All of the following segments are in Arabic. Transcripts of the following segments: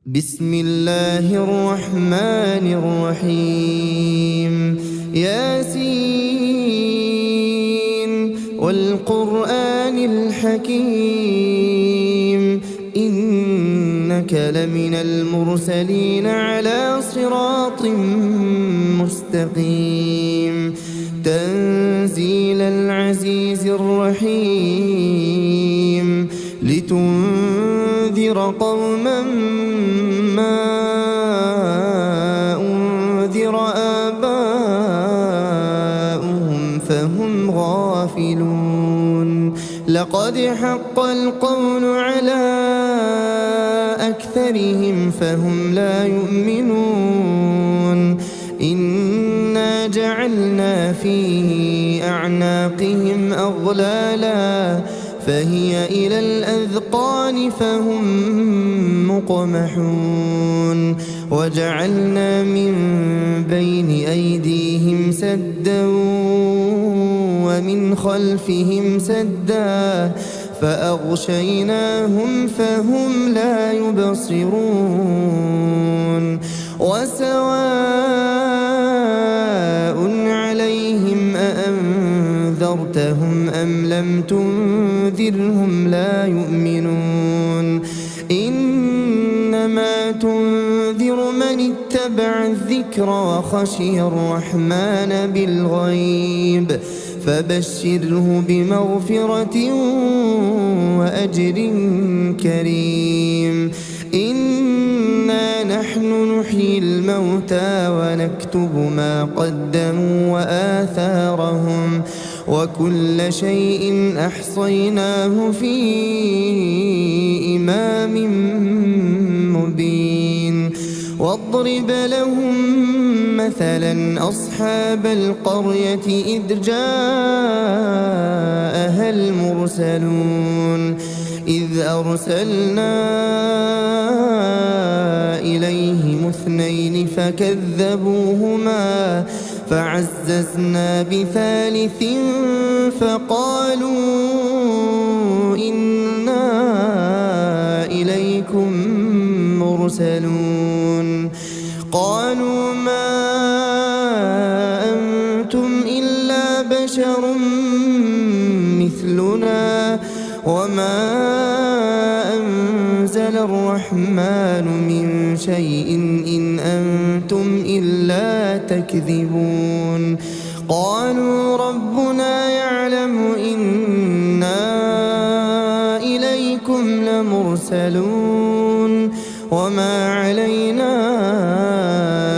بسم الله الرحمن الرحيم ياسين والقرآن الحكيم إنك لمن المرسلين على صراط مستقيم تنزيل العزيز الرحيم لتنذر قوما ما أنذر آباؤهم فهم غافلون لقد حق القول على أكثرهم فهم لا يؤمنون إنا جعلنا في أعناقهم أغلالا فهي إلى الأذقان فهم مقمحون وجعلنا من بين أيديهم سدا ومن خلفهم سدا فأغشيناهم فهم لا يبصرون وسواء عليهم أأنذرتهم أم لم تنذرهم لا يؤمنون إنما تنذر من اتبع الذكر وخشي الرحمن بالغيب فبشره بمغفرة وأجر كريم إنا نحن نحيي الموتى ونكتب ما قدموا وآثارهم وكل شيء أحصيناه في إمام مبين واضرب لهم مثلا أصحاب القرية إذ جاءها المرسلون إذ أرسلنا إليهم اثنين فكذبوهما فعززنا بثالث فقالوا إنا إليكم مرسلون قالوا ما أنتم إلا بشر مثلنا وما أنزل الرحمن من شيء إن أنتم إلا تكذبون قالوا ربنا يعلم إنا إليكم لمرسلون وما علينا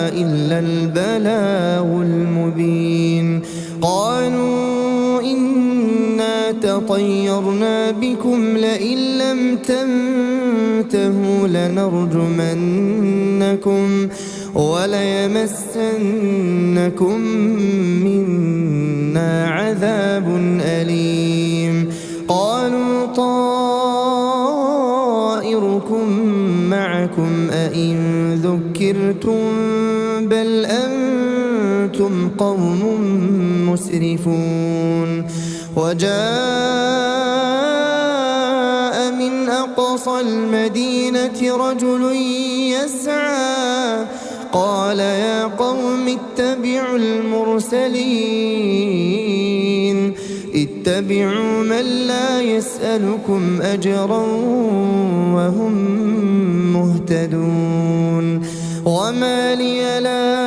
إلا البلاغ المبين قالوا إنا تطيرنا بكم لئن لم تنتهوا لنرجمنكم وليمسنكم منا عذاب أليم قالوا طائركم معكم أئن ذكرتم بل أنتم قوم مسرفون وجاء من أقصى المدينة رجل يسعى قال يا قوم اتبعوا المرسلين اتبعوا من لا يسألكم أجرا وهم مهتدون وما لي لا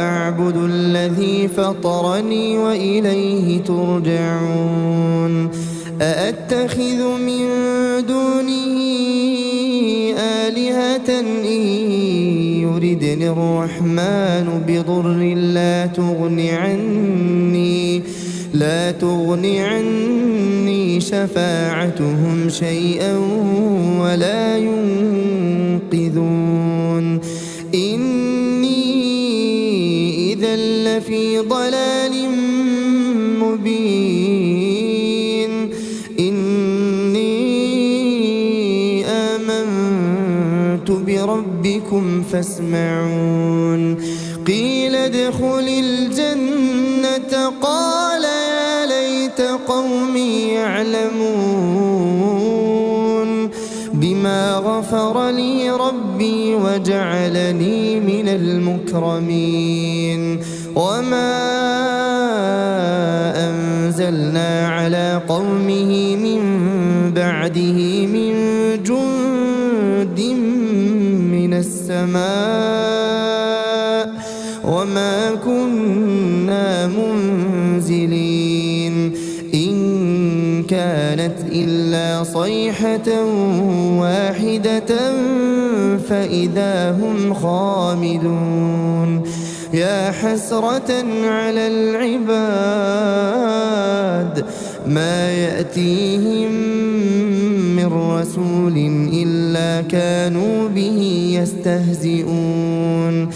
أعبد الذي فطرني وإليه ترجعون أأتخذ من دونه آلهة إن يردني الرحمن بضر لا تغني عني شفاعتهم شيئا ولا ينقذون إني إذا لفي ضلال مبين إني آمنت بربكم فاسمعون قيل ادخل الجنة قال يا ليت قومي يعلمون بما غفر لي ربي وجعلني من المكرمين وما أنزلنا على قومه من بعده من جند من السماء وما كنا منزلين إن كانت إلا صيحة واحدة فإذا هم خامدون يا حسرة على العباد ما يأتيهم من رسول إلا كانوا به يستهزئون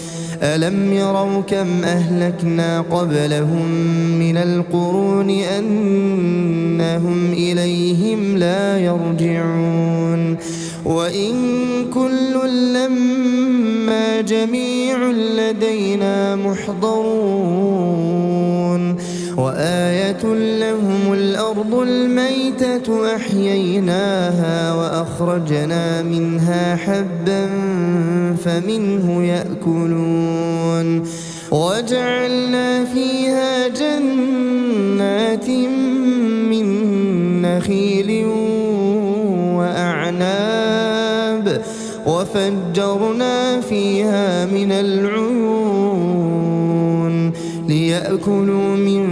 ألم يروا كم أهلكنا قبلهم من القرون أنهم إليهم لا يرجعون وإن كل لما جميع لدينا محضرون وآية لهم الأرض الميتة أحييناها وأخرجنا منها حبا فمنه يأكلون وجعلنا فيها جنات من نخيل وأعناب وفجرنا فيها من العيون ليأكلوا من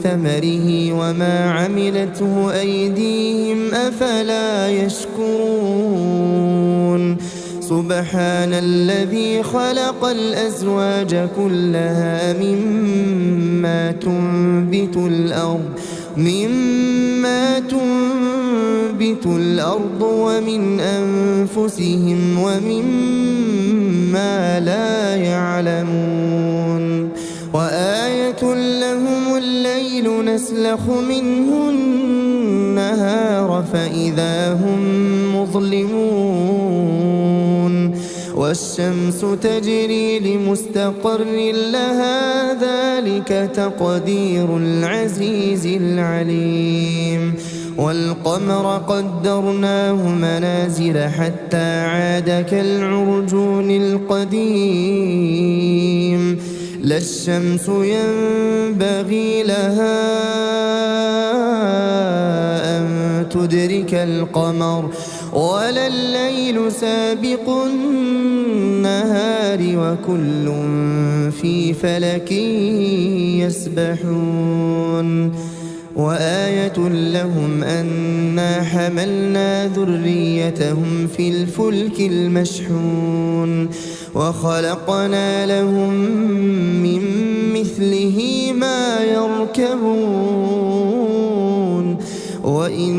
ثمره وما عملته أيديهم أفلا يشكرون سبحان الذي خلق الأزواج كلها مما تنبت الأرض ومن أنفسهم ومما لا يعلمون وآية لهم الليل نسلخ منه النهار فإذا هم مظلمون والشمس تجري لمستقر لها ذلك تقدير العزيز العليم والقمر قدرناه منازل حتى عاد كالعرجون القديم لا الشمس ينبغي لها أن تدرك القمر ولا الليل سابق النهار وكل في فلك يسبحون وآية لهم أنا حملنا ذريتهم في الفلك المشحون وخلقنا لهم من مثله ما يركبون وإن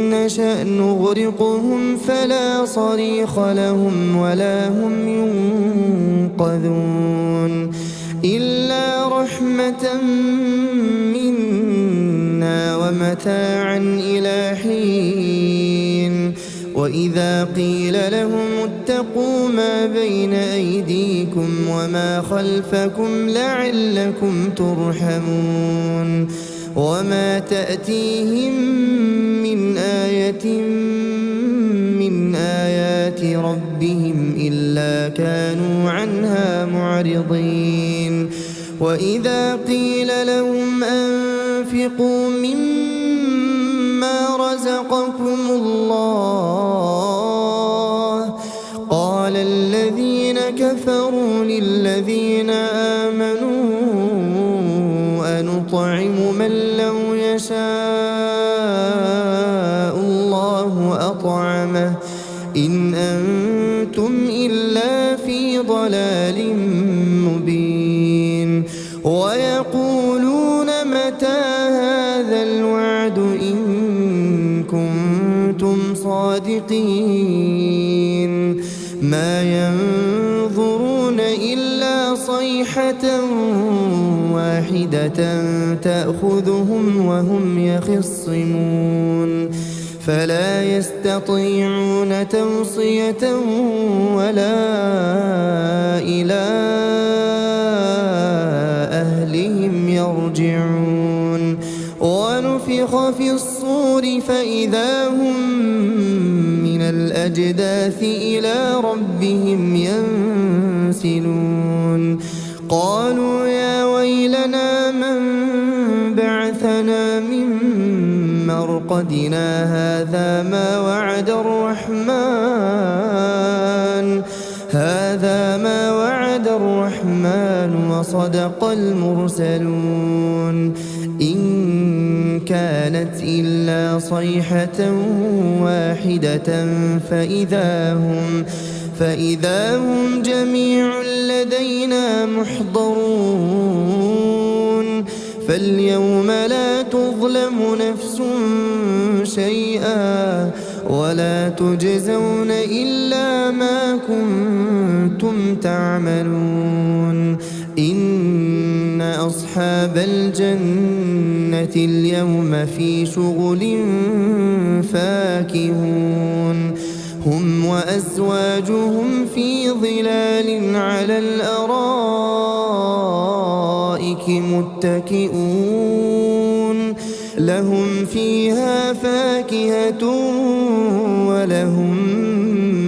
نشأ نغرقهم فلا صريخ لهم ولا هم ينقذون إلا رحمة منا ومتاعا إلى حين وإذا قيل لهم اتقوا ما بين أيديكم وما خلفكم لعلكم ترحمون وما تأتيهم من آية من آيات ربهم إلا كانوا عنها معرضين وإذا قيل لهم أنفقوا مما رزقكم الله قال الذين كفروا للذين آمنوا أنطعم من لو يشاء الله أطعمه إن أنتم إلا في ضلال مبين ويقولون متى هذا الوعد إن كنتم صادقين ما ينظرون إلا صيحة واحدة تأخذهم وهم يخصمون فلا يستطيعون توصية ولا إلى أهلهم يرجعون ونفخ في الصور فإذا هم من الأجداث الأجداث إلى ربهم ينسلون قالوا يا ويلنا من بعثنا من مرقدنا هذا ما وعد الرحمن وصدق المرسلون إن كانت إلا صيحة واحدة فإذا هم جميع لدينا محضرون فاليوم لا تظلم نفس شيئا ولا تجزون إلا ما كنتم تعملون إن أصحاب الجنة اليوم في شغل فاكهون هم وأزواجهم في ظلال على الأرائك متكئون لهم فيها فاكهة ولهم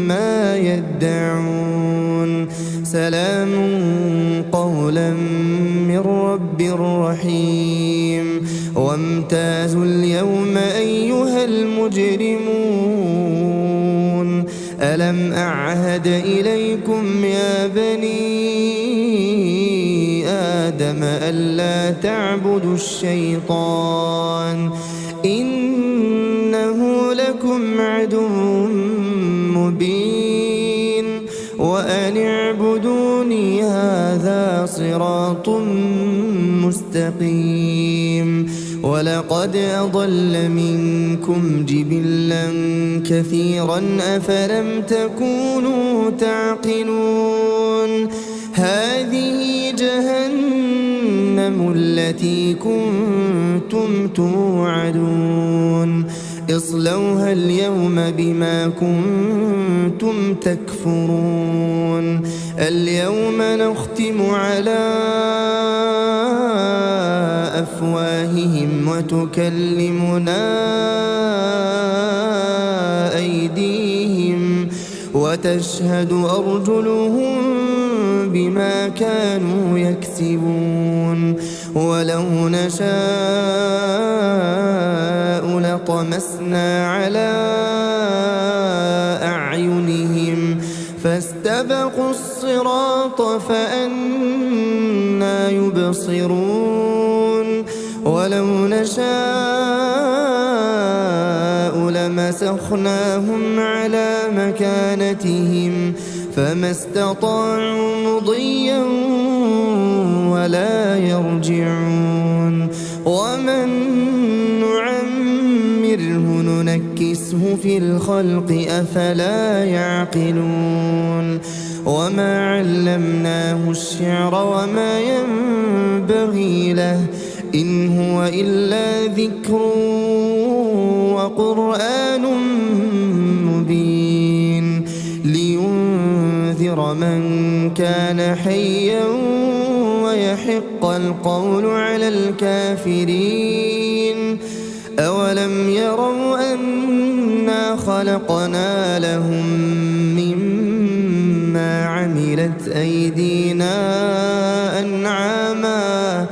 ما يدعون سلام قولا من رب رحيم وامتازوا اليوم أيها المجرمون ألم أعهد إليكم يا بني آدم ألا تعبدوا الشيطان إنه لكم عدو مبين وأن اعبدوني هذا صراط مستقيم ولقد أضل منكم جبلا كثيرا أفلم تكونوا تعقلون هذه جهنم التي كنتم توعدون اصلوها اليوم بما كنتم تكفرون اليوم نختم على أفواههم وتكلمنا أيديهم وتشهد أرجلهم بما كانوا يكسبون ولو نشاء لطمسنا على أعينهم فاستبقوا الصراط فأنى يبصرون ولو نشاء لمسخناهم على مكانتهم فما استطاعوا مضيا ولا يرجعون ومن نعمره ننكسه في الخلق أفلا يعقلون وما علمناه الشعر وما ينبغي له إن هو إلا ذكر وقرآن مبين لينذر من كان حيا ويحق القول على الكافرين أولم يروا أنا خلقنا لهم مما عملت أيدينا أنعاما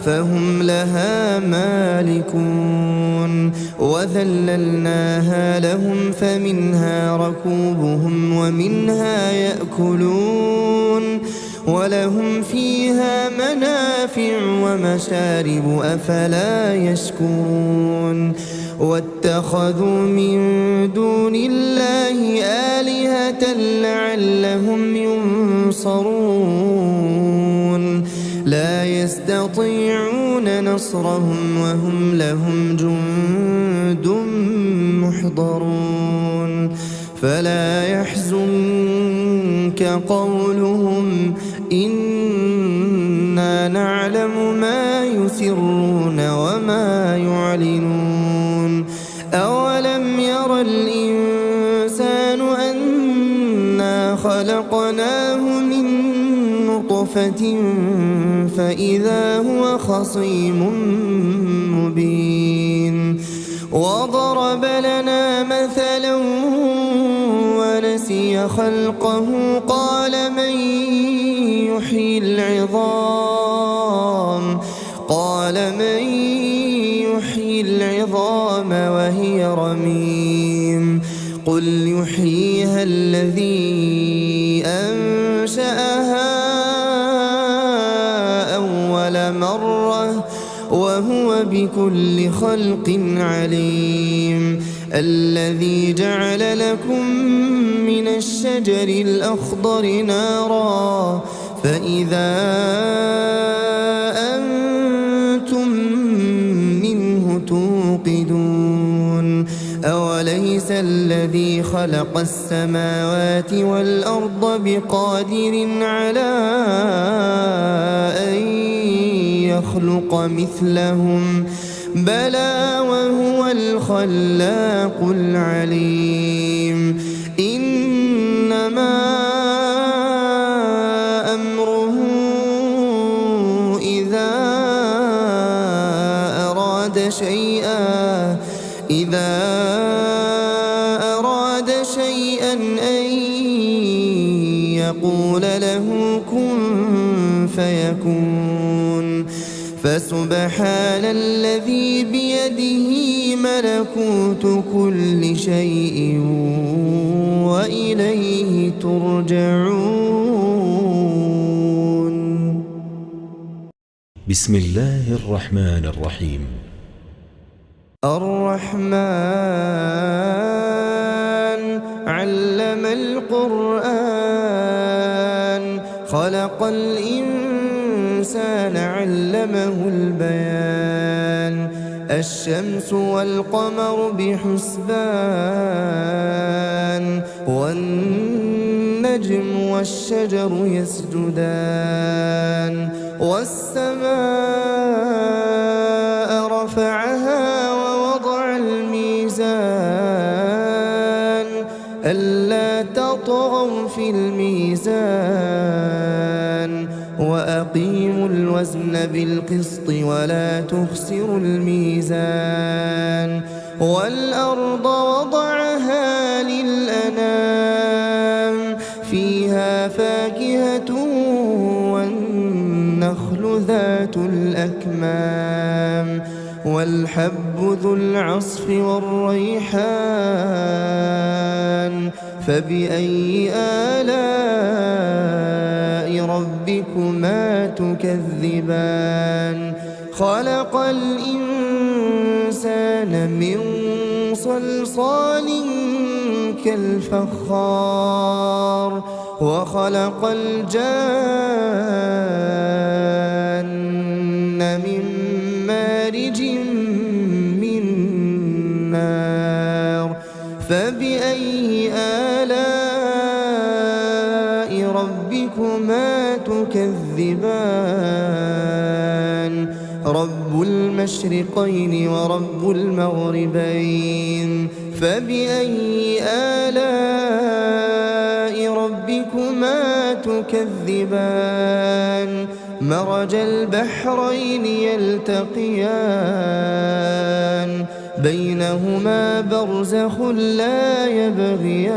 فهم لها مالكون وذللناها لهم فمنها ركوبهم ومنها يأكلون ولهم فيها منافع ومشارب أفلا يشكرون واتخذوا من دون الله آلهة لعلهم ينصرون لا يستطيعون نصرهم وهم لهم جند محضرون فلا يحزنك قولهم إنا نعلم ما يسرون وما يعلنون أولم ير الإنسان أنا خلقناه من نطفة فإذا هو خصيم مبين وضرب لنا مثلا نسي خلقه قال من يحيي العظام وهي رميم قل يحييها الذي أنشأها أول مرة وهو بكل خلق عليم الذي جعل لكم من الشجر الأخضر نارا فإذا أنتم منه توقدون أوليس الذي خلق السماوات والأرض بقادر على أن يخلق مثلهم بلى وهو الخلاق العليم إنما أمره إذا أراد شيئا أن يقول له كن فيكون فسبحان الذي بيده ملكوت كل شيء وإليه ترجعون. بسم الله الرحمن الرحيم. الرحمن علم القرآن خلق الإنسان علمه البيان الشمس والقمر بحسبان والنجم والشجر يسجدان والسماء رفعها ووضع الميزان ألا تطغوا في الميزان وأقيموا الوزن بالقسط ولا تخسروا الميزان والأرض وضعها للأنام فيها فاكهة والنخل ذات الأكمام والحب ذو العصف والريحان فبأي آلاء ربكما تكذبان خلق الإنسان من صلصال كالفخار وخلق الجان من مارج من نار فبأي آلاء ربكما تكذبان رب المشرقين ورب المغربين فبأي آلاء ربكما تكذبان مرج البحرين يلتقيان بينهما برزخ لا يبغيان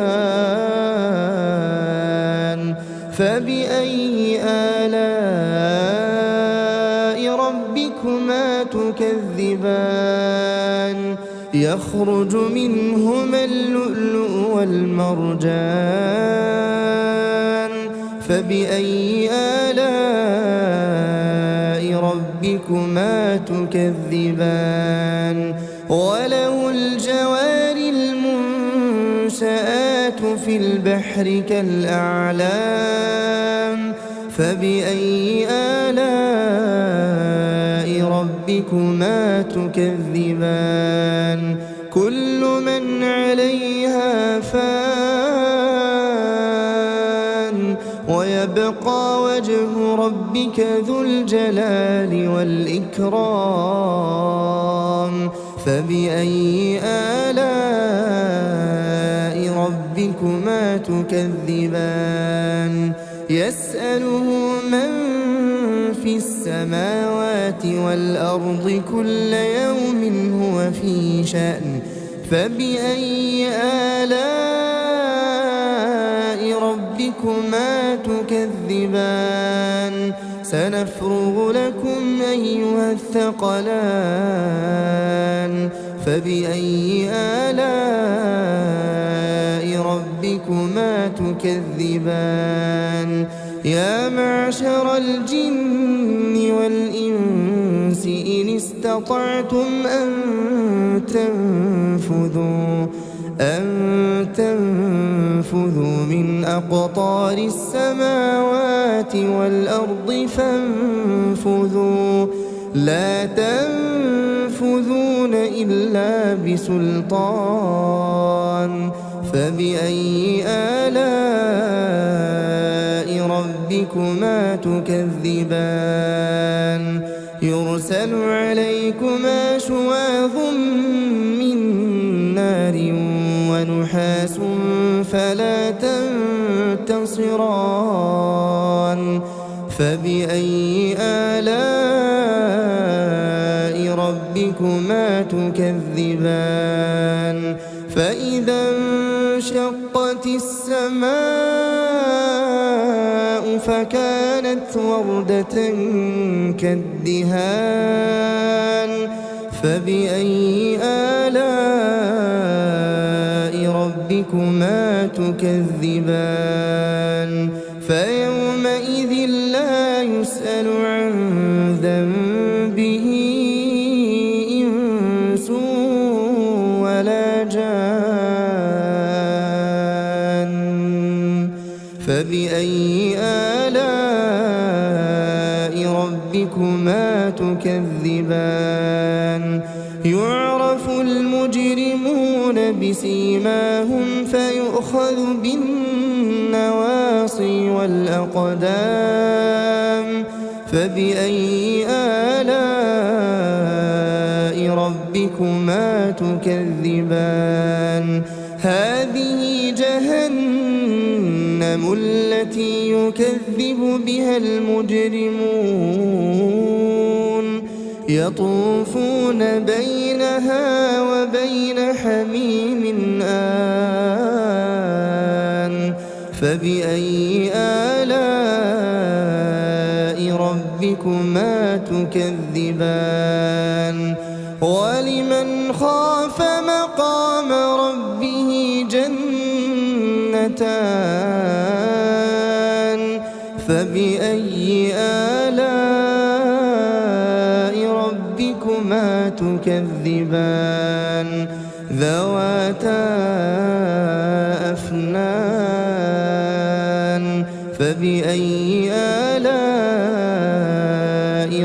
فبأي آلاء ربكما تكذبان يخرج منهما اللؤلؤ والمرجان فبأي آلاء ربكما تكذبان وله الجوار المنشآت في البحر كالأعلام فبأي آلاء ربكما تكذبان كل من عليها فان ويبقى وجه ربك ذو الجلال والإكرام فبأي آلاء ربكما تكذبان يسأله من في السماوات والأرض كل يوم هو في شأن فبأي آلاء ربكما تكذبان سنفرغ لكم أيها الثقلان فبأي آلاء ربكما تكذبان يا معشر الجن والإنس إن استطعتم أن تنفذوا من أقطار السماوات والأرض فانفذوا لا تنفذون إلا بسلطان فبأي آلاء ربكما تكذبان يرسل عليكما شواظ من نار ونحاس فلا تنتصران فبأي آلاء ربكما تكذبان فإذا انشقت السماء فكانت وردة كالدهان فبأي آلاء ربكما تكذبان فيومئذ لا يسأل عن ذنبه إنس ولا جان فبأي آلاء ربكما تكذبان يعرف المجرمون بسيماهم فيؤخذ بالنواصي والأقدام فبأي آلاء ربكما تكذبان هذه جهنم التي يكذب بها المجرمون يطوفون بينها وبين حميم آن فبأي آلاء ربكما تكذبان ولمن خاف مقام ربه جنتان فبأي آلاء ربكما تكذبان ذواتا أفنان فبأي آلاء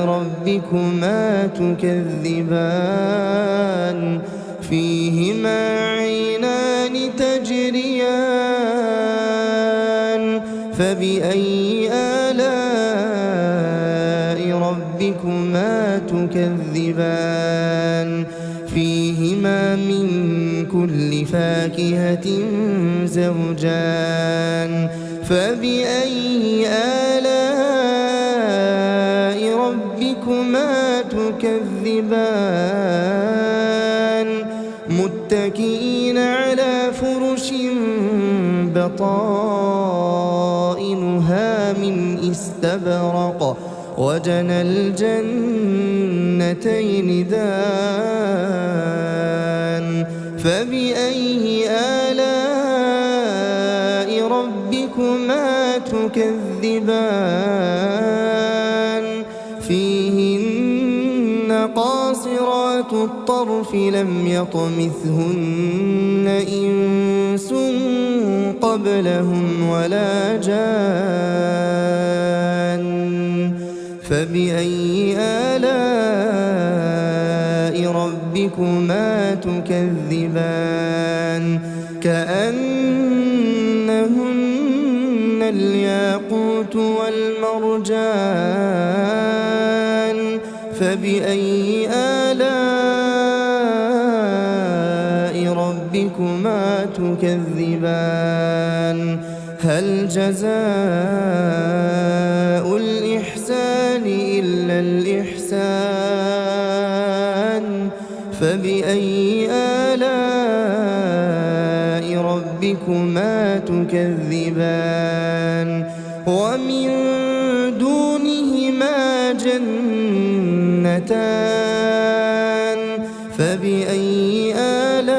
ربكما تكذبان فيهما عينان تجريان فبأي آلاء ربكما تكذبان فيهما من كل فاكهة زوجان فبأي آلاء ربكما تكذبان متكئين على فرش بطائنها من استبرق وجنى الجنتين دان فبأي آلاء ربكما تكذبان فيهن قاصرات الطرف لم يطمثهن إنس قبلهم ولا جان فبأي آلاء ربكما تكذبان كأنهن الياقوت والمرجان فبأي آلاء ربكما تكذبان هل جزاء الإحسان إلا الإحسان فبأي آلاء ربكما ربكما تكذبان ومن دونهما جنتان فبأي آلاء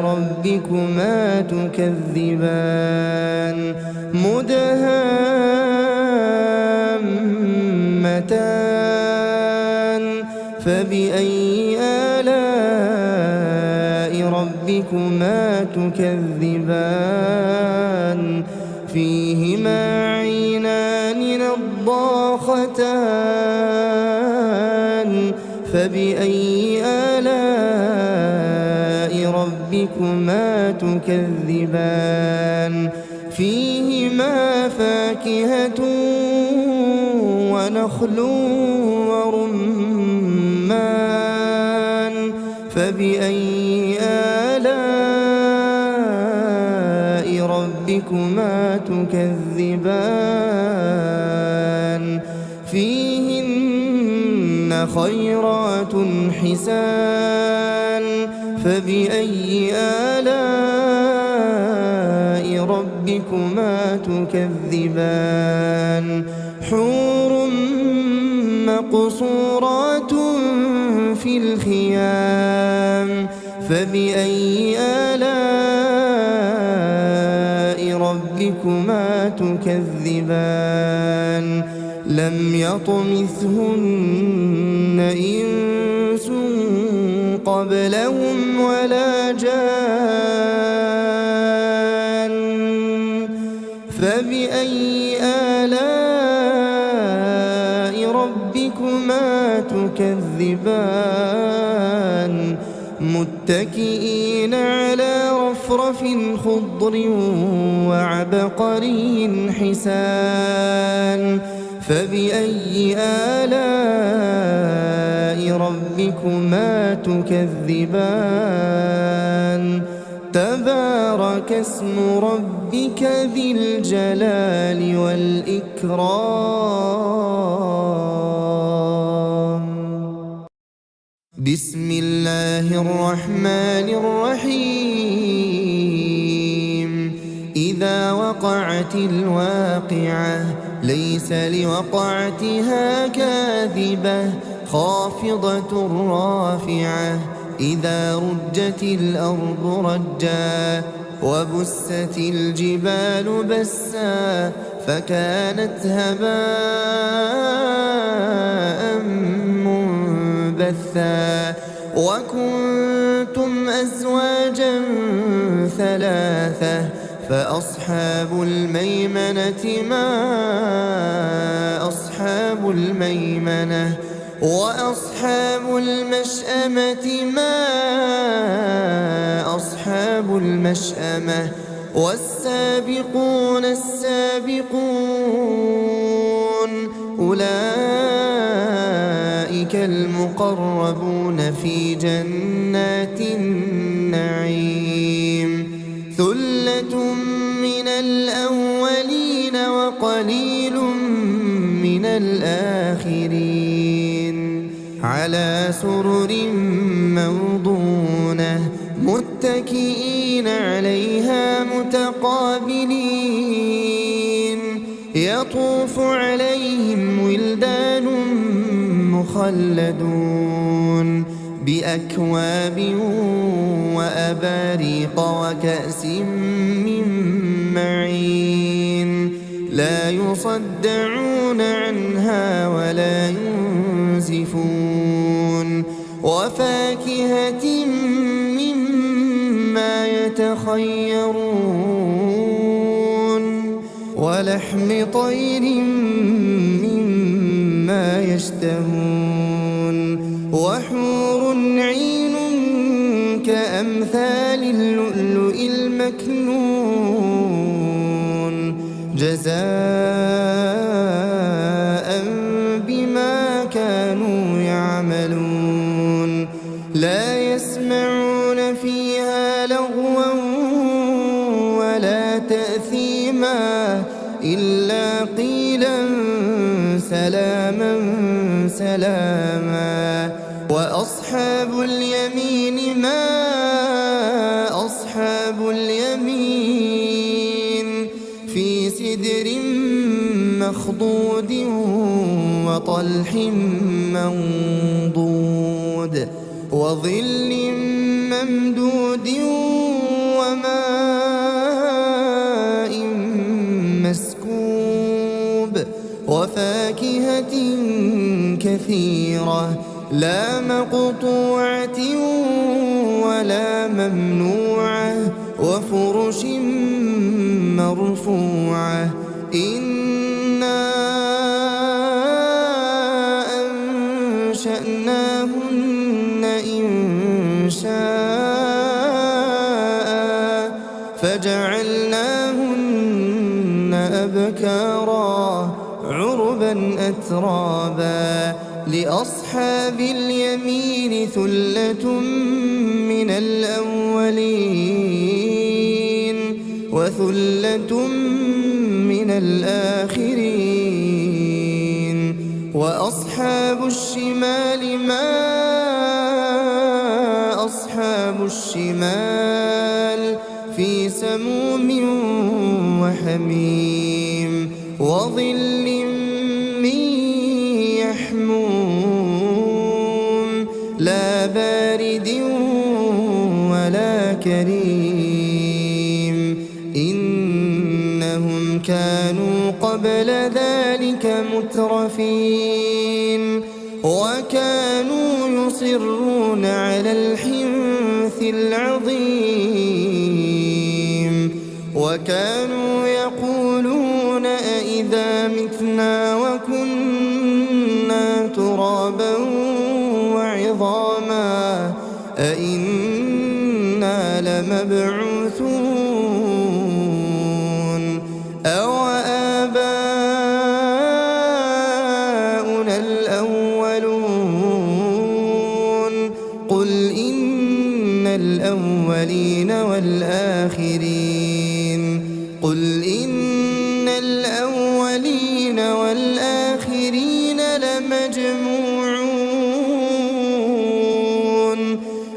ربكما تكذبان مدهامتان فبأي آلاء ربكما تكذبان فيهما عينان نضاختان فبأي آلاء ربكما تكذبان فيهما فاكهة ونخل ورمان فبأي آلاء ربكما تكذبان فيهن خيرات حسان فبأي آلاء ربكما تكذبان حور مقصورات في الخيام فبأي آلاء ربكما تكذبان لم يطمثهن إنس قبلهم ولا جان فبأي آلاء ربكما تكذبان متكئين على رفرف خضر وعبقري حسان فبأي آلاء ربكما تكذبان تبارك اسم ربك ذي الجلال والإكرام بسم الله الرحمن الرحيم إذا وقعت الواقعة ليس لوقعتها كاذبة خافضة رافعة إذا رجت الأرض رجا وبست الجبال بسا فكانت هباء منبثا وكنتم أزواجا ثلاثة فأصحاب الميمنة ما أصحاب الميمنة وأصحاب المشأمة ما أصحاب المشأمة والسابقون السابقون أولئك المقربون في جنات النعيم ثلة من الأولين وقليل من الآخرين على سرر موضونة متكئين عليها متقابلين يطوف عليهم ولدان مخلدون بأكواب وأباريق وكأس من معين لا يصدعون عنها ولا ينزفون وفاكهة مما يتخيرون ولحم طير مما يشتهون وحور عين كأمثال اللؤلؤ المكنون جزاء بما كانوا يعملون لا يسمعون فيها لغوا ولا تأثيما إلا قيلا سلاما سلاما وأصحاب اليمين ما أصحاب سدر مخضود وطلح منضود وظل ممدود وماء مسكوب وفاكهة كثيرة لا مقطوعة ولا ممنوعة وفرش مرفوعة إنا أنشأناهن إنشاء فجعلناهن أبكارا عربا أترابا لأصحاب اليمين ثلة من الأولين وثلة من الآخرين وأصحاب الشمال ما أصحاب الشمال في سموم وحميم وظل من يحموم لا بارد ولا كريم إنهم كانوا قبل ذلك مترفين وكانوا يصرون على الحنث العظيم وكانوا يقولون أئذا متنا وكنا ترابا وعظاما أئنا لمبعوثون أو آباؤنا الأولون قل إن الأولين والآخرين قل إن الأولين والآخرين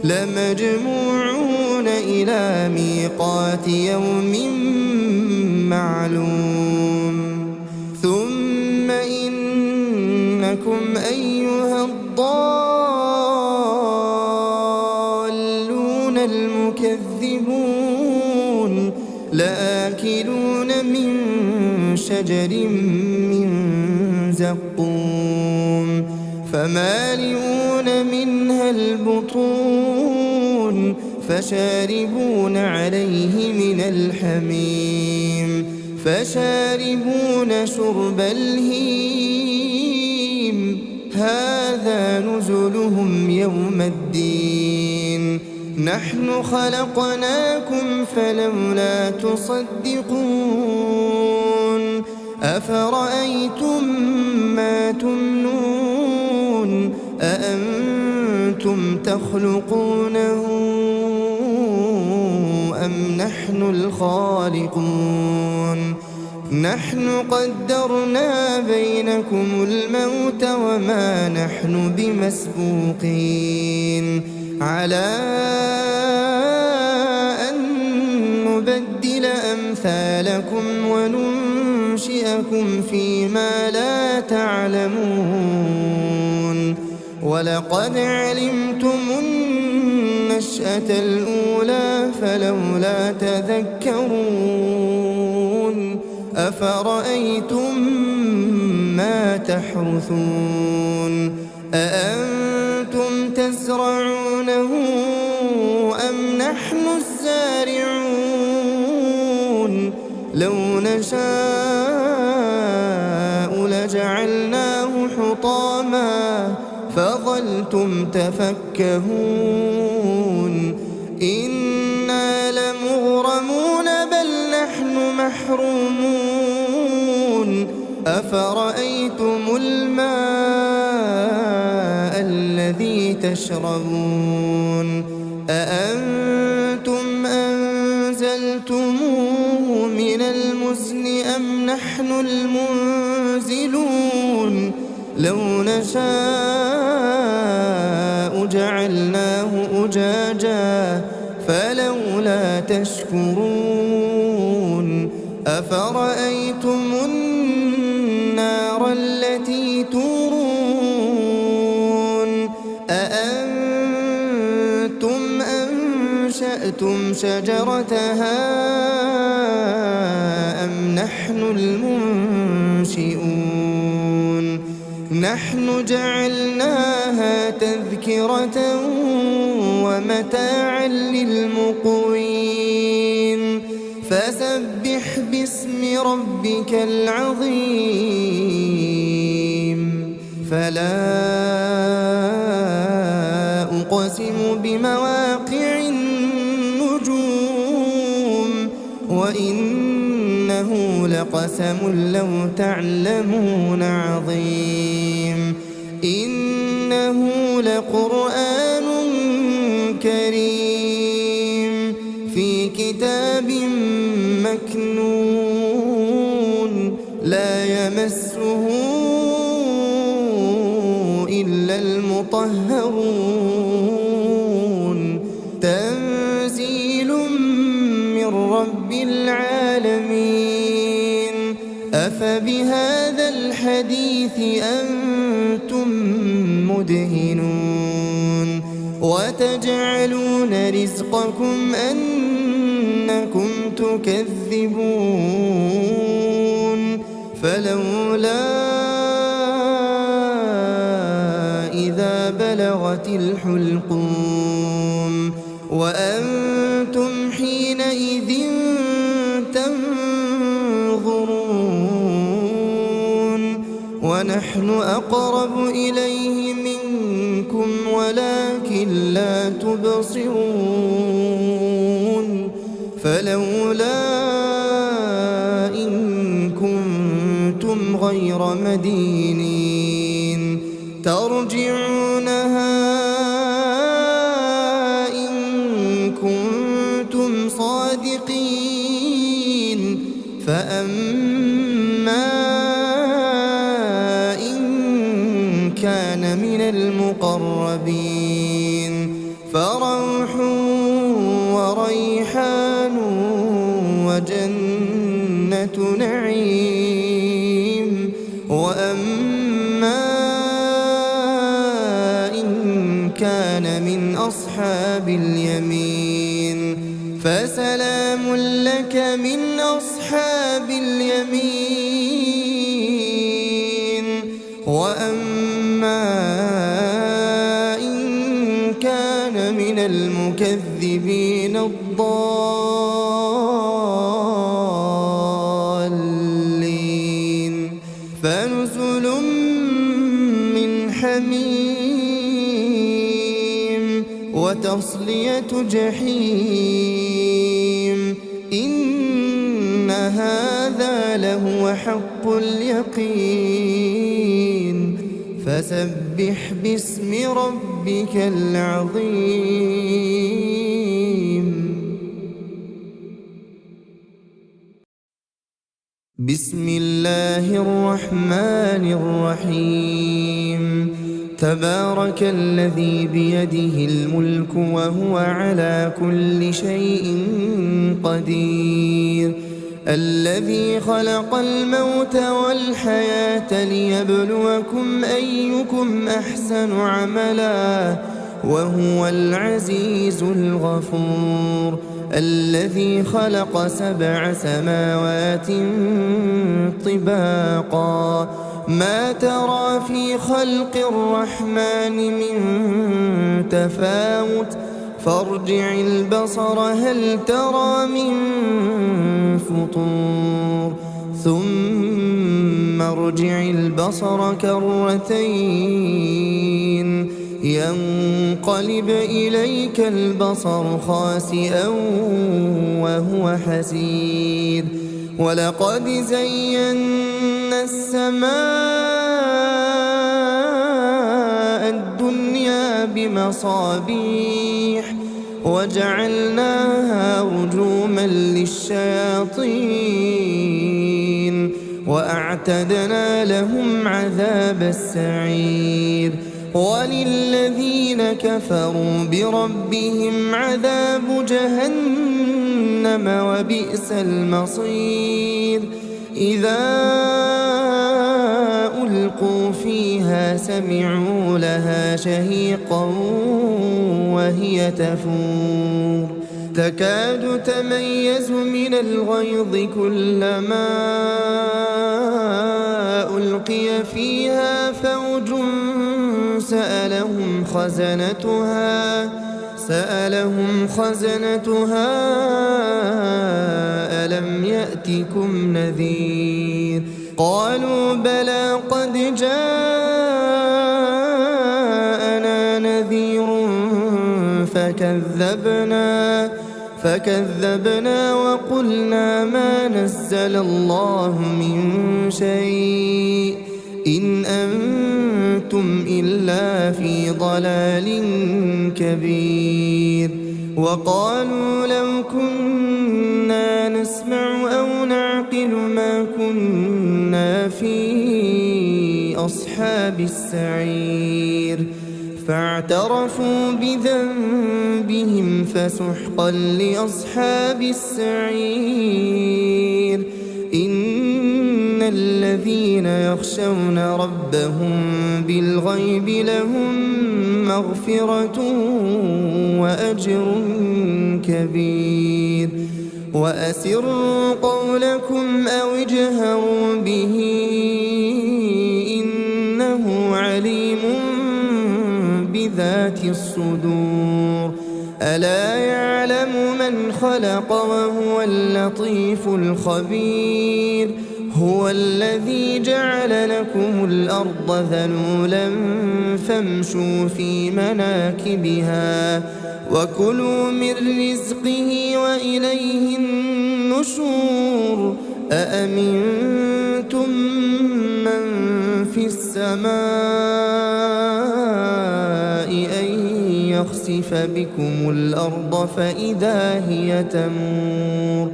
لمجموعون إلى ميقات يوم معلوم ثم إنكم أيها الضالون المكذبون لآكلون من شجر من زقوم فمالئون منها البطون فشاربون عليه من الحميم فشاربون شرب الهيم هذا نزلهم يوم الدين نحن خلقناكم فلولا تصدقون أفرأيتم ما تمنون أأنتم تخلقونه أم نحن الخالقون نحن قدرنا بينكم الموت وما نحن بمسبوقين على أن نبدل أمثالكم وننشئكم فيما لا تعلمون ولقد علمتم النشأة الأولى فلولا تذكرون أفرأيتم ما تحرثون أأنتم تزرعونه أم نحن الزارعون لو نشاء لجعلناه حطاما فظلتم تفكهون إنا لمغرمون بل نحن محرومون أفرأيتم الماء الذي تشربون أأنتم أنزلتموه من المزن أم نحن المنزلون لو نشاء جعلناه أجاجا فلولا تشكرون أفرأيتم شجرتها أم نحن المنشئون نحن جعلناها تذكرة ومتاعا للمقوين فسبح باسم ربك العظيم فلا أقسم بمواقع النجوم وإنه لقسم لو تعلمون عظيم إنه لقرآن كريم في كتاب مكنون لا يمسه إلا المطهرون تنزيل من رب العالمين أفبهذا الحديث أنتم مدهنون وتجعلون رزقكم أنكم تكذبون فلولا إذا بلغت الحلقوم وأنتم حينئذ تنظرون ونحن أقرب إليه منكم ولكن لا تبصرون فلولا إن كنتم غير مدينين ترجعونها إن كنتم صادقين فأما إن كان من المقربين فروح وريحان وجنة نعيم وأما إن كان من أصحاب اليمين فسلام لك من أصحاب اليمين وأما إن كان من المكذبين الضالين فنزل من حميم وتصلية جحيم إن هذا لهو حق اليقين فسبح باسم ربك العظيم بسم الله الرحمن الرحيم تبارك الذي بيده الملك وهو على كل شيء قدير الذي خلق الموت والحياة ليبلوكم أيكم أحسن عملا وهو العزيز الغفور الذي خلق 7 سماوات طباقا ما ترى في خلق الرحمن من تفاوت فارجع البصر هل ترى من فطور ثم ارجع البصر كرتين ينقلب إليك البصر خاسئا وهو حسير ولقد زينا السماء الدنيا بمصابيح وجعلناها رجوما للشياطين وأعتدنا لهم عذاب السعير وللذين كفروا بربهم عذاب جهنم وبئس المصير إذا ألقوا فيها سمعوا لها شهيقا وهي تكاد تميز من الغيظ كلما ألقي فيها فوج سألهم خزنتها ألم يأتكم نذير قالوا بلى قد جاءنا نذير فكذبنا وقلنا ما نزل الله من شيء إن أنتم إلا في ضلال كبير وقالوا لو كنا نسمع أو نعقل ما كنا في أصحاب السعير فاعترفوا بذنبهم فسحقا لأصحاب السعير إن الذين يخشون ربهم بالغيب لهم مغفرة وأجر كبير وأسروا قولكم أو اجهروا به إنه عليم بذات الصدور ألا يعلم من خلق وهو اللطيف الخبير هو الذي جعل لكم الأرض ذلولا فامشوا في مناكبها وكلوا من رزقه وإليه النشور أأمنتم من في السماء أن يخسف بكم الأرض فإذا هي تمور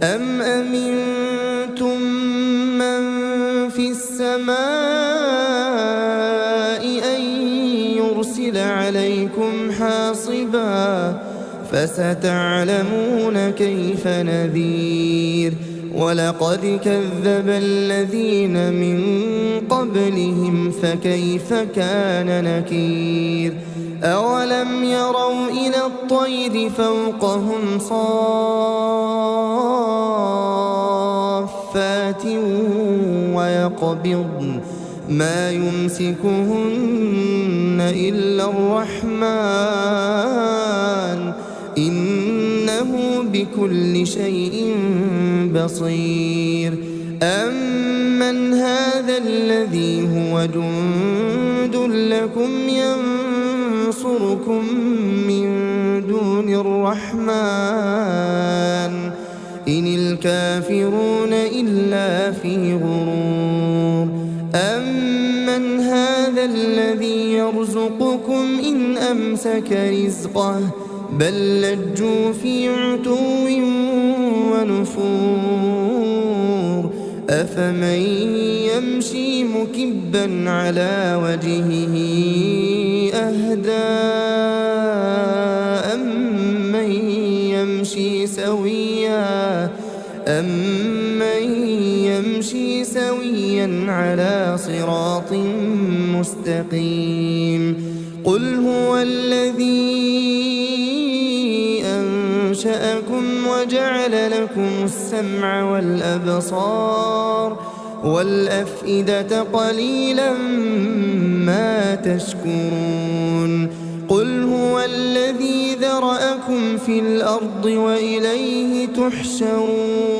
أم أمنتم من في السماء أن يرسل عليكم حاصبا فستعلمون كيف نذير ولقد كذب الذين من قبلهم فكيف كان نكير أولم يروا إلى الطير فوقهم صافات ويقبضن ما يمسكهن إلا الرحمن إنه بكل شيء بصير أمن هذا الذي هو جند لكم ينصركم من دون الرحمن إن الكافرون إلا في غرور أمن هذا الذي يرزقكم إن أمسك رزقه بل لجوا في عتو ونفور أفمن يمشي مكبا على وجهه أهدى أمن يمشي سويا على صراط مستقيم قل هو الذي أنشأكم وجعل لكم السمع والأبصار والأفئدة قليلا ما تشكرون قل هو الذي ذرأكم في الأرض وإليه تحشرون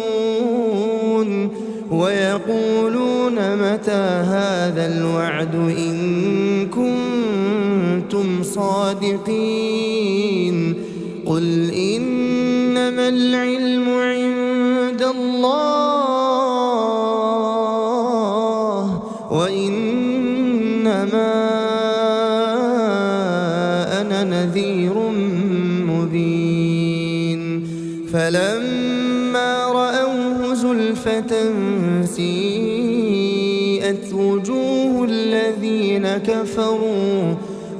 ويقولون متى هذا الوعد إن كنتم صادقين قل إنما العلم عند الله وإنما أنا نذير مبين فلما رأوه زلفة سيئت وجوه الذين كفروا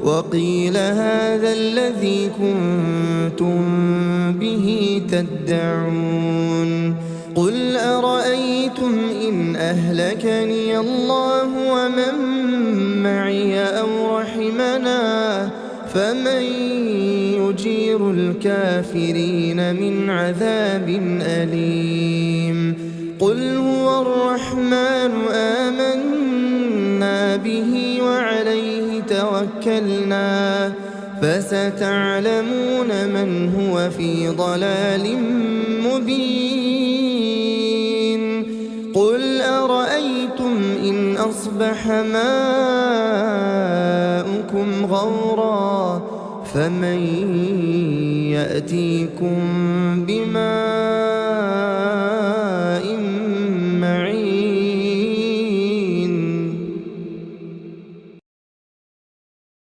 وقيل هذا الذي كنتم به تدعون قل أرأيتم إن أهلكني الله ومن معي أو رحمنا فمن يجير وينذر الكافرين من عذاب أليم. قل هو الرحمن آمنا به وعليه توكلنا فستعلمون من هو في ضلال مبين. قل أرأيتم إن أصبح ماؤكم غورا فمن يأتيكم بماء